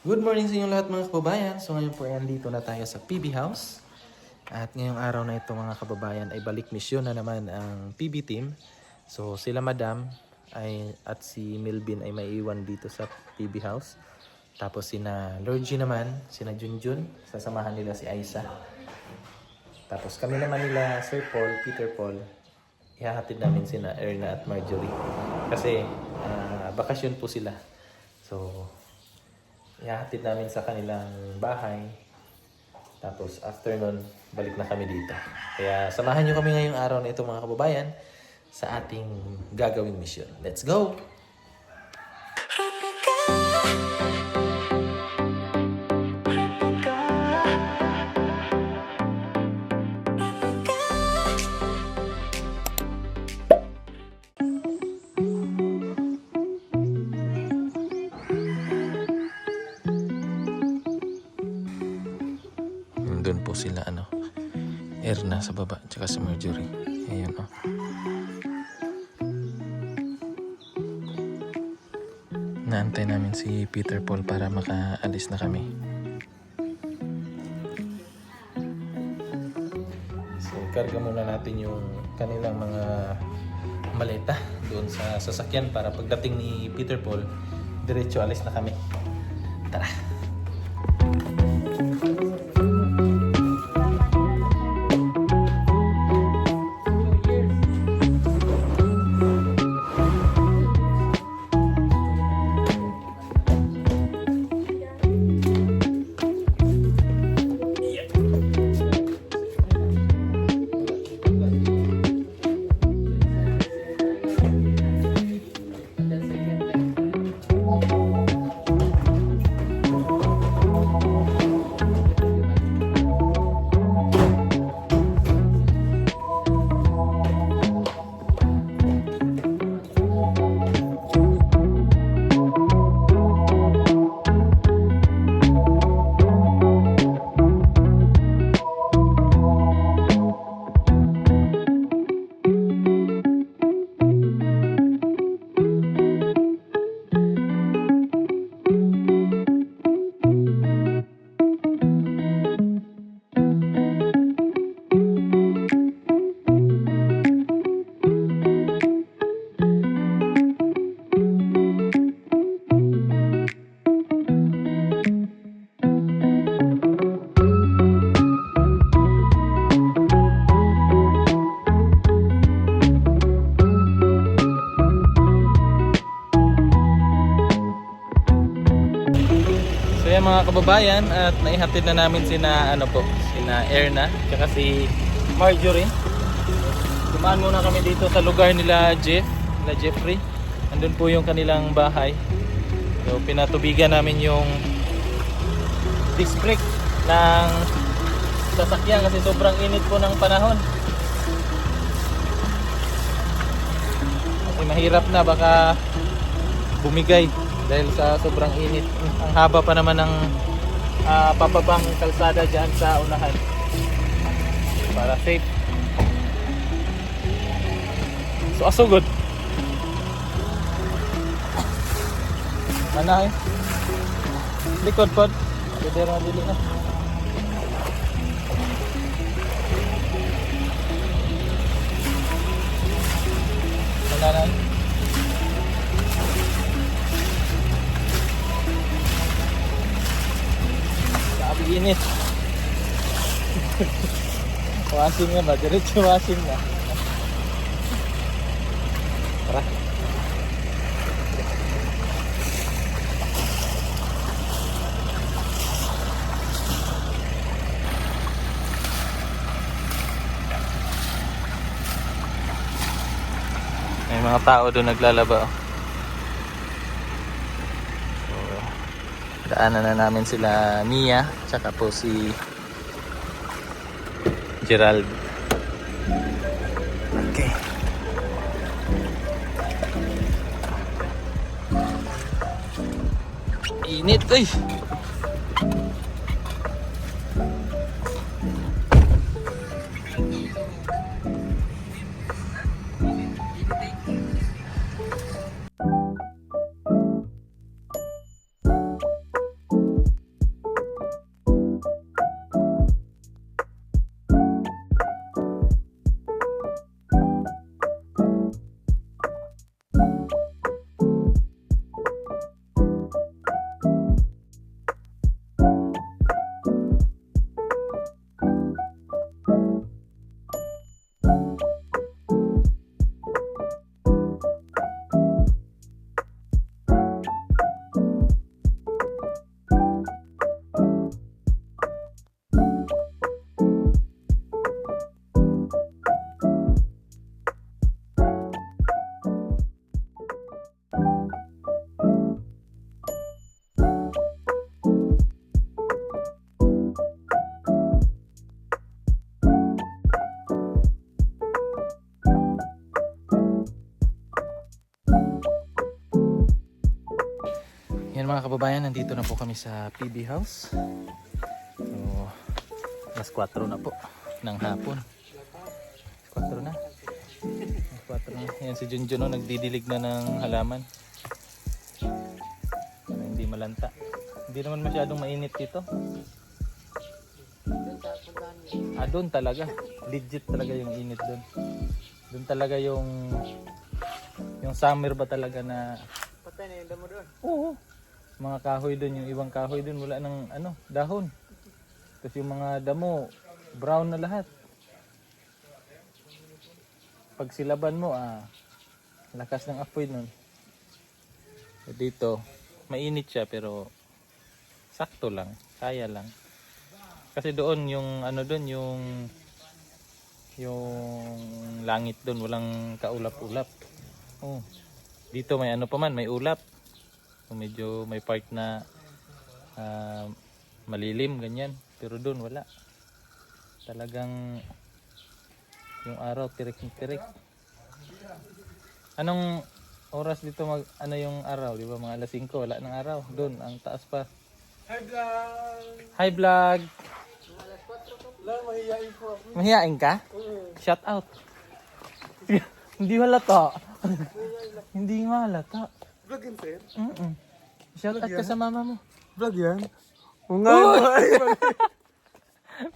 Good morning sa inyong lahat mga kababayan. So ngayon po ay andito na tayo sa PB House. At ngayong araw na ito mga kababayan ay balik misyon na naman ang PB team. So sila madam at si Melvin ay maiiwan dito sa PB House. Tapos sina Lorgie naman, sina Junjun, sasamahan nila si Aisa. Tapos kami naman nila Sir Paul, Peter Paul, ihahatid namin sina Erna at Marjorie. Kasi bakasyon po sila. So ihahatid namin sa kanilang bahay. Tapos after nun, balik na kami dito. Kaya samahan nyo kami ngayong araw na ito mga kababayan sa ating gagawing misyon. Let's go! Doon po sila Erna sa baba, tsaka si Marjorie. Ayan Naantay namin si Peter Paul para makaalis na kami. So, karga muna natin yung kanilang mga maleta doon sa sasakyan para pagdating ni Peter Paul, diretso alis na kami. Tara! Mga kababayan, at naihatid na namin sina Erna at si Marjorie. Dumaan muna kami dito sa lugar nila Jeffrey. Andun po yung kanilang bahay. So pinatubigan namin yung disc brake ng sasakyan kasi sobrang init po ng panahon. Kasi mahirap na, baka bumigay dahil sa sobrang init. Ang haba pa naman ng papabang kalsada dyan sa unahan para safe. So asugod mana likod pod dito na dili na mana init. Washing na ba? Diretso washing na. Tara. May mga tao doon naglalaba. Daanan na namin sila Mia, tsaka po si Gerald. Okay. Init eh. Nandito na po kami sa PB House. So, alas 4 na po ng hapon. 4 na. 4 na. Yan si Junjun, nagdidilig na ng halaman. Para hindi malanta. Hindi naman masyadong mainit dito. Doon talaga. Legit talaga yung init doon. Doon talaga yung summer ba talaga na Patay na yung damo doon. oo. Mga kahoy doon, yung ibang kahoy doon wala ng dahon. Tapos yung mga damo brown na lahat. Pag silaban mo lakas ng apoy nun. So dito mainit siya pero sakto lang, kaya lang. Kasi doon yung doon yung langit doon walang kaulap-ulap. Oh. Dito may pa man, may ulap. So medyo may part na malilim ganyan, pero doon wala. Talagang yung araw tirik-tirik. Anong oras dito yung araw, di ba? Mga alas 5 wala ng araw. Doon ang taas pa. Hi vlog! Hi vlog! Lang, mahihain po. Mahihain ka? Shout out. Hindi halata. Hindi nga halata. Vlog yan, sir? Shout out ka sa mama mo. Vlog yan? Oo nga.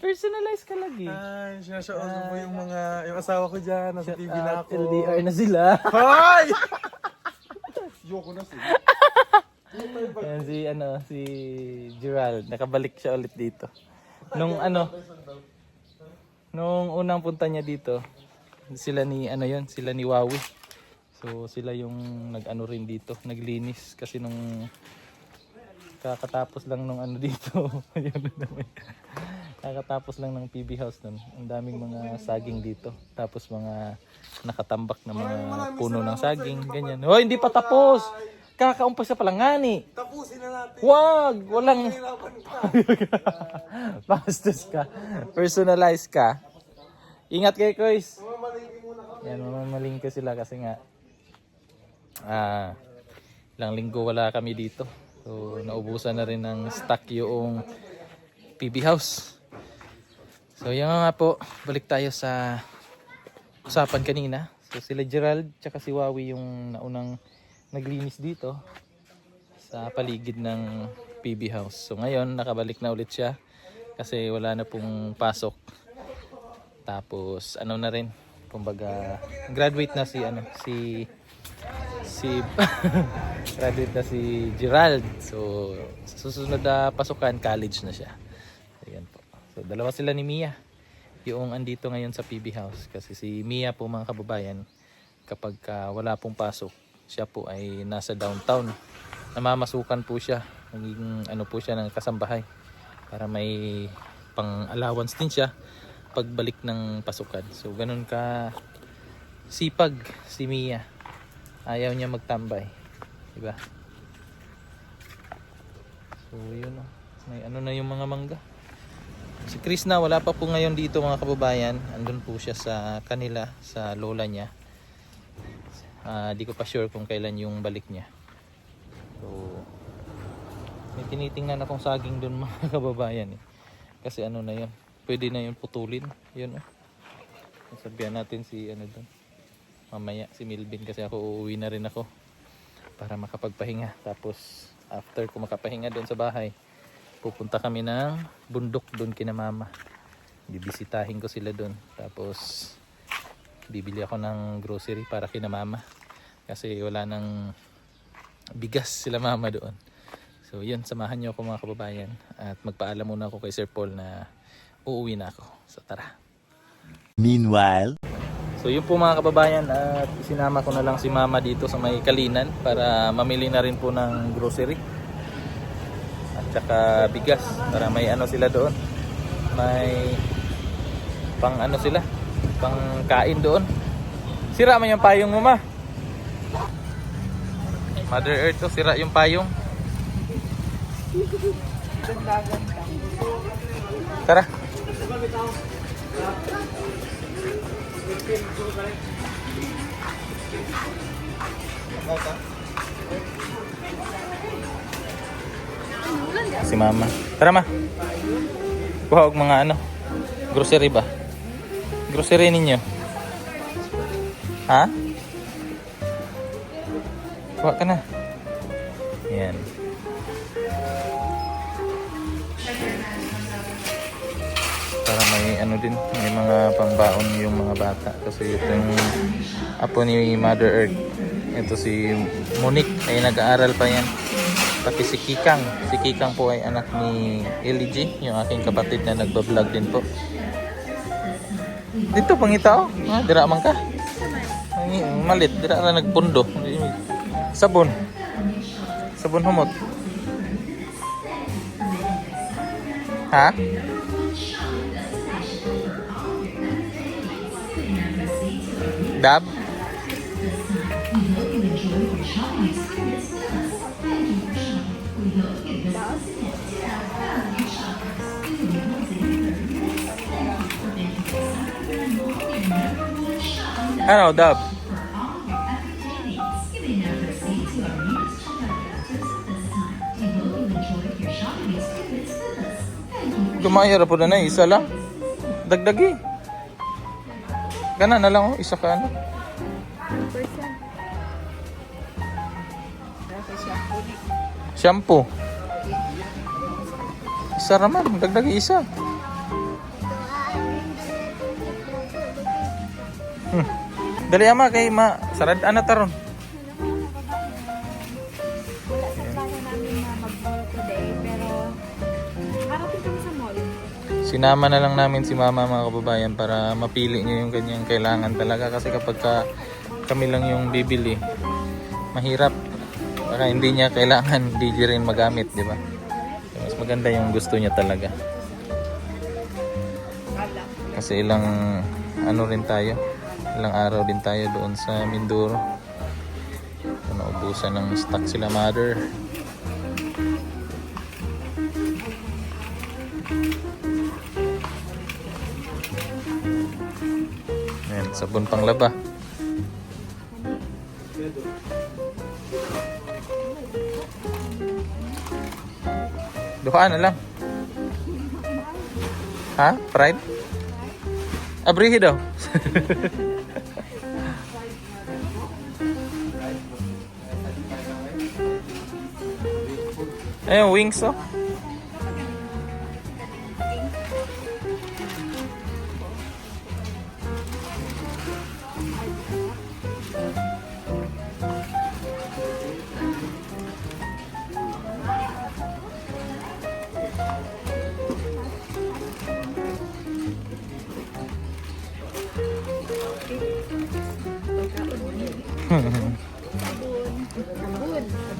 Personalize ka lagi. Ay, sinashout out po yung asawa ko dyan. Nasa TV na ako. LDR na sila. Hoy! Yoko na sila. Yan si Gerald, nakabalik siya ulit dito. Nung unang punta niya dito, sila ni sila ni Wawi. So sila yung rin dito, naglinis kasi nung kakatapos lang nung dito. Kakatapos lang ng PB House nun. Ang daming mga saging dito. Tapos mga nakatambak na mga puno ng saging, ganyan. Hoy, hindi pa tapos. Kakaumpisa pa lang nga ni. Tapusin na natin. Wag! Walang... Hirapan ka. Bastos ka. Personalize ka. Ingat kayo, guys. Mamalingin muna kami. Yan, mamamalingke sila kasi nga ilang linggo wala kami dito. So, naubusan na rin ng stock yung PB House. So, yan nga po. Balik tayo sa usapan kanina. So, sila Gerald tsaka si Wawi yung naunang naglinis dito sa paligid ng PB House. So ngayon nakabalik na ulit siya kasi wala na pong pasok. Tapos na rin, kumbaga graduate na si graduate na si Gerald. So sa susunod na pasukan college na siya. Ayan po. So dalawa sila ni Mia yung andito ngayon sa PB House kasi si Mia po mga kababayan kapag wala pong pasok siya po ay nasa downtown. Namamasukan po siya. Naging po siya ng kasambahay para may pang-allowance din siya pagbalik ng pasukan. So ganun ka sipag si Mia. Ayaw niya magtambay. Diba? So yun may na yung mga mangga. Si Chris na wala pa po ngayon dito mga kababayan. Andun po siya sa kanila, sa lola niya. Di ko pa sure kung kailan yung balik niya. So may tinitingnan akong saging doon mga kababayan kasi na yun, pwede na yun putulin yun sabihan natin si doon mamaya si Milvin kasi ako uuwi na rin ako para makapagpahinga. Tapos after ko makapahinga doon sa bahay pupunta kami ng bundok doon kina mama, bibisitahin ko sila doon. Tapos bibili ako ng grocery para kina mama kasi wala nang bigas sila mama doon. So yun, samahan nyo ako mga kababayan at magpaalam muna ako kay Sir Paul na uuwi na ako. So tara. Meanwhile, so yun po mga kababayan, at isinama ko na lang si mama dito sa may Kalinan para mamili na rin po ng grocery at saka bigas para may sila doon, may pang sila, pang kain doon. Sira man yung payong mo ma. Mother Earth to, sira yung payong. Tara. Si mama. Tara ma. Kuha og mga ano. Grocery ba? Grocery ninyo. Ha? Kuha ka na. Yan. Para may ano din, may mga pangbaon yung mga bata. Kasi ito yung apo ni Mother Earth. Ito si Monique ay nag-aaral pa yan. Pati si Kikang. Si Kikang po ay anak ni LG, yung aking kapatid na nagbablog din po. Dito pangita oh. Ah, dira man ka. Ay, malit, dira na nagpundo. Sabon. Sabon humot. Ha? Dab? Ano, Dab? Kumayara po na isa lang. Dagdagi. Kana na lang oh, isa ka ano. Shampoo. Isa raman, dagdagi isa. Dali ama kay ma sarad ana taron. Wala sa plano namin na mag-mall today, pero karating kami sa mall. Sinama na lang namin si mama mga kababayan para mapili niya yung kanyang kailangan talaga kasi kapag kami lang yung bibili mahirap. Baka hindi niya kailangan, hindi niya rin magamit, di ba? Mas maganda yung gusto niya talaga. Kasi ilang ano rin tayo, ilang araw din tayo doon sa Mindoro. Naubusan ng stock sila mother. Ayan, sabon pang laba. Duhaan na lang. Ha? Pride? Abrihi daw. Ayun, wings oh.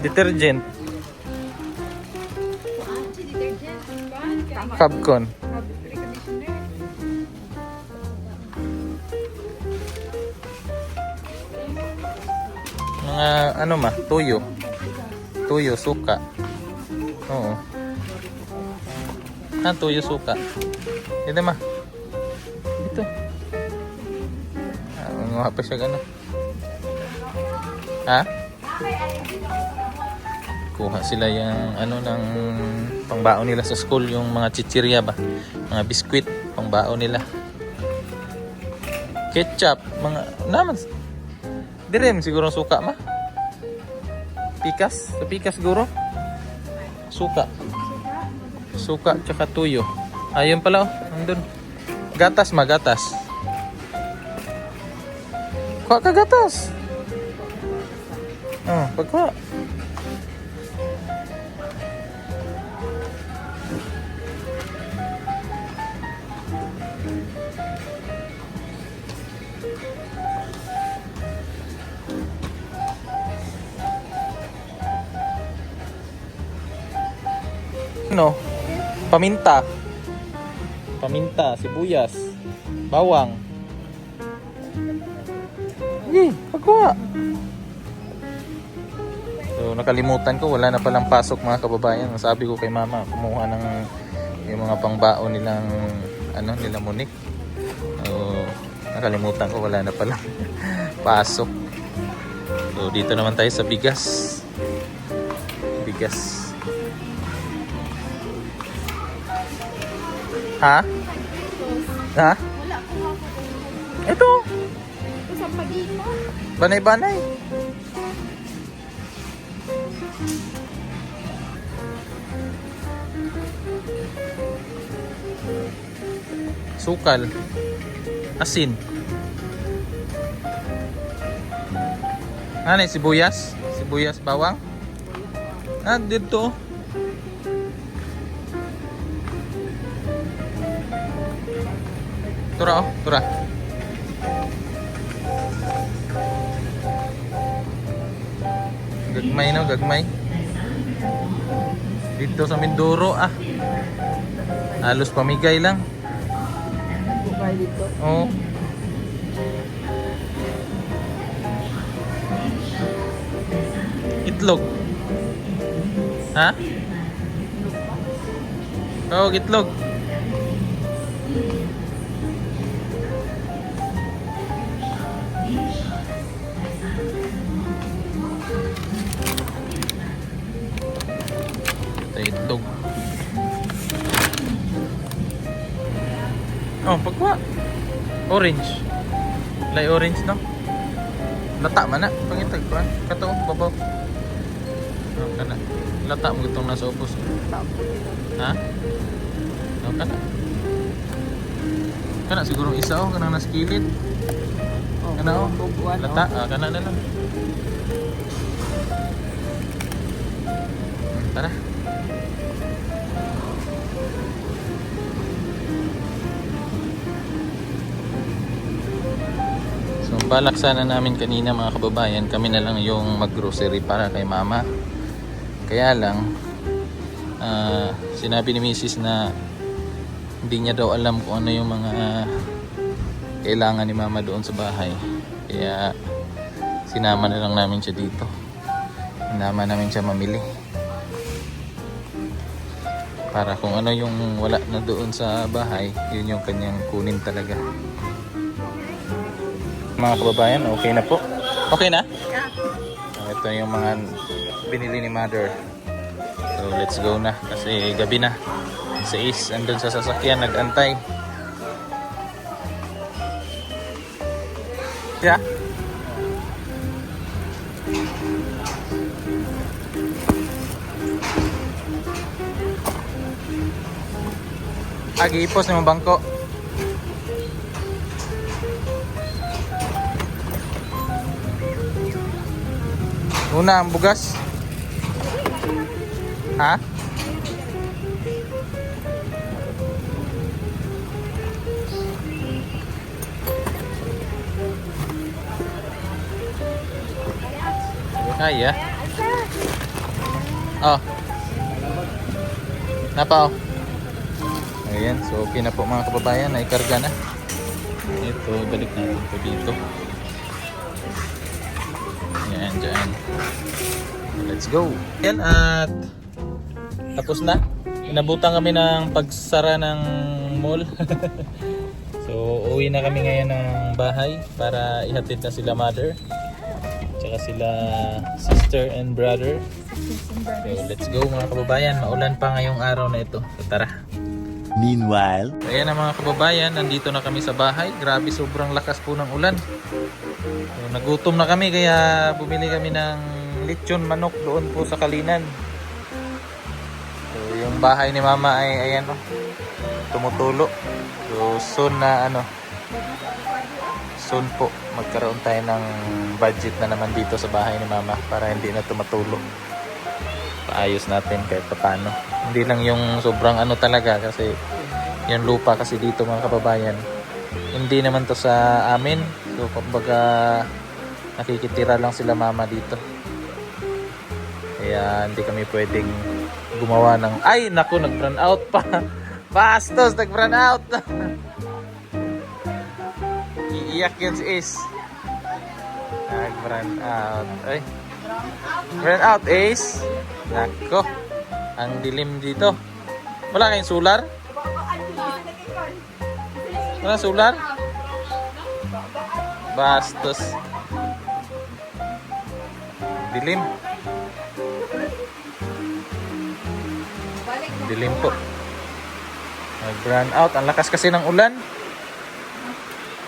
Detergent. Fabcon. Mga ano ma, tuyo. Tuyo, suka. Oo. Tuyo, suka. Dito ma. Dito. Mga pa siya gano'n. Ha? Kuha sila yung ano ng pangbaon nila sa school, yung mga chichirya ba, mga biskwit pangbaon nila, ketchup, mga naman direm siguro suka ma, pikas, sa pikas siguro suka tsaka tuyo. Ayun pala oh, nandun gatas ma, gatas. Kuha ka gatas. Oh, pagkuha. Ano? Paminta. Paminta, sibuyas, bawang. Pagkuha. So, nakalimutan ko, wala na palang pasok mga kababayan. Sabi ko kay mama, kumuha ng yung mga pangbaon nilang ano, nila Monique. So, nakalimutan ko, wala na palang pasok. So, dito naman tayo sa bigas. Bigas. Ha? Ha? Wala ko ako. Ito. Ito sa pagita. Banay-banay. Sukal. Asin. Ano yung sibuyas? Sibuyas bawang? Ah, dito. Tura oh, tura. Gagmay no, gagmay. Dito sa Mindoro ah. Halos pamigay lang. Bukay dito. Oo. Itlog. Ha? Oo, itlog. Ito itlog. Oh, pagwa. Orange. Lay orange no? Lata man na. Pangitag ko ah. Kato, babaw. Oh, kana. Lata mo itong nasa ubos. Ha? Oh, kana. Kana siguro isa oh. Kanang nasa kilid. Kana oh. Lata. Ah, kana na lang. Tara. So, balak sana namin kanina mga kababayan, kami na lang yung mag-grocery para kay mama. Kaya lang, sinabi ni Mrs. na hindi niya daw alam kung ano yung mga kailangan ni mama doon sa bahay. Kaya, sinama na lang namin siya dito. Sinama namin siya mamili. Para kung ano yung wala na doon sa bahay, yun yung kanyang kunin talaga. Mga kababayan, okay na po. Okay na? Ito yung mga binili ni mother. So let's go na kasi gabi na. Si Ace andun sa sasakyan nag-antay. Yeah. Ipos ng bangko. Una ang bugas. Ha? Kaya. Oh. Napa oh. Ayan, so okay na po mga kababayan, naikarga na. Ito, balik natin ito dito. Ayan, dyan. Let's go. Ayan, at tapos na. Inabutan kami ng pagsara ng mall. So, uwi na kami ngayon ng bahay para ihatid na sila mother. Tsaka sila sister and brother. So, let's go mga kababayan. Maulan pa ngayong araw na ito. So, tara. Meanwhile, Ayan na mga kababayan, nandito na kami sa bahay. Grabe, sobrang lakas po ng ulan. So, nagutom na kami kaya bumili kami ng lechon manok doon po sa Kalinan. So, yung bahay ni mama ay ayan o, tumutulo. So soon na soon po magkaroon tayo ng budget na naman dito sa bahay ni mama para hindi na tumatulo. Paayos natin kahit paano. Hindi lang yung sobrang talaga kasi yung lupa kasi dito mga kababayan. Hindi naman to sa amin. So kumbaga nakikitira lang sila mama dito. Kaya hindi kami pwedeng gumawa ng ay naku, nag-run out pa. Bastos, nag-run out. Iiyak yun si Ace. Nag-run out. Ay. Run out, Ace. Nako. Ang dilim dito. Wala kayong solar? Wala solar? Bastos. Dilim. Dilim po. Nag-run out. Ang lakas kasi ng ulan.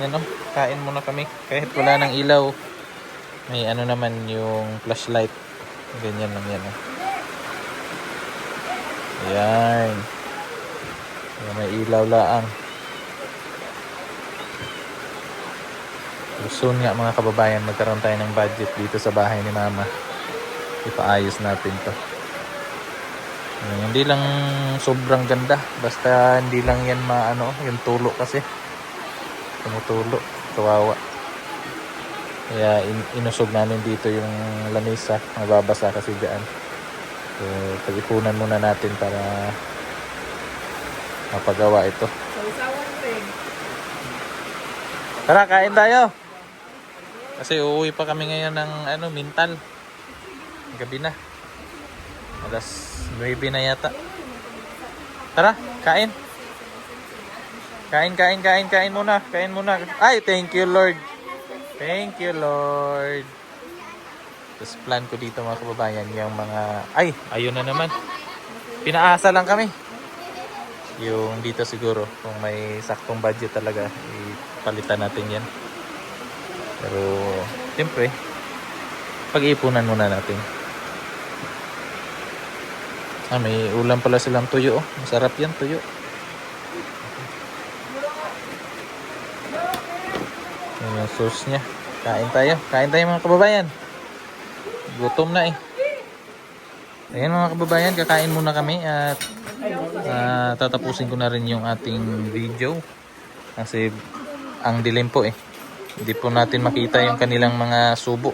Yan o, kain muna kami. Kahit wala ng ilaw. May ano naman yung flashlight. Ganyan lang yan. Ayan. Ayan, may ilaw laang. Soon nga mga kababayan, magkaroon tayo ng budget dito sa bahay ni Mama. Ipaayos natin to. Hindi lang sobrang ganda. Basta hindi lang yan maano, yung tulo kasi. Tumutulo. Kawawa. Kaya inusog namin dito yung lamesa. Mababasa kasi dyan. So, pag-ipunan muna natin para mapagawa ito. Tara, kain tayo. Kasi uuwi pa kami ngayon ng Mintal. Gabi na. Alas 9 na yata. Tara, kain. Kain muna. Kain muna. Ay, thank you Lord. Thank you Lord. Tapos plan ko dito mga kababayan, yung mga... Ay, ayun na naman. Pinaasa lang kami. Yung dito siguro, kung may saktong budget talaga, ipalitan natin yan. Pero, siyempre, pag-iipunan muna natin. May ulam pala silang tuyo. Masarap yan, tuyo. Yan yung sauce niya. Kain tayo mga kababayan. Gutom na eh. Ayan mga kababayan, kakain muna kami at tatapusin ko na rin yung ating video. Kasi ang dilim po eh. Hindi po natin makita yung kanilang mga subo.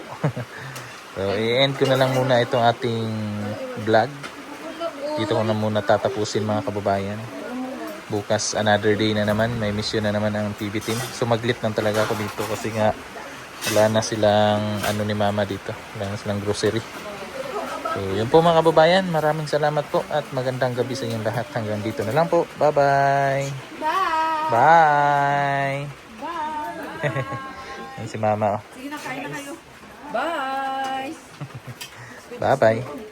So, i-end ko na lang muna itong ating vlog. Dito ko na muna tatapusin mga kababayan. Bukas another day na naman. May mission na naman ang PB team. Sumaglit lang talaga ako dito kasi nga wala na silang ni Mama dito. Wala na silang grocery. So yun po mga kababayan. Maraming salamat po at magandang gabi sa inyong lahat. Hanggang dito na lang po. Bye-bye. Bye! Bye! Bye! Yan si Mama. Oh. Sige na, kain na kayo. Bye! Bye-bye.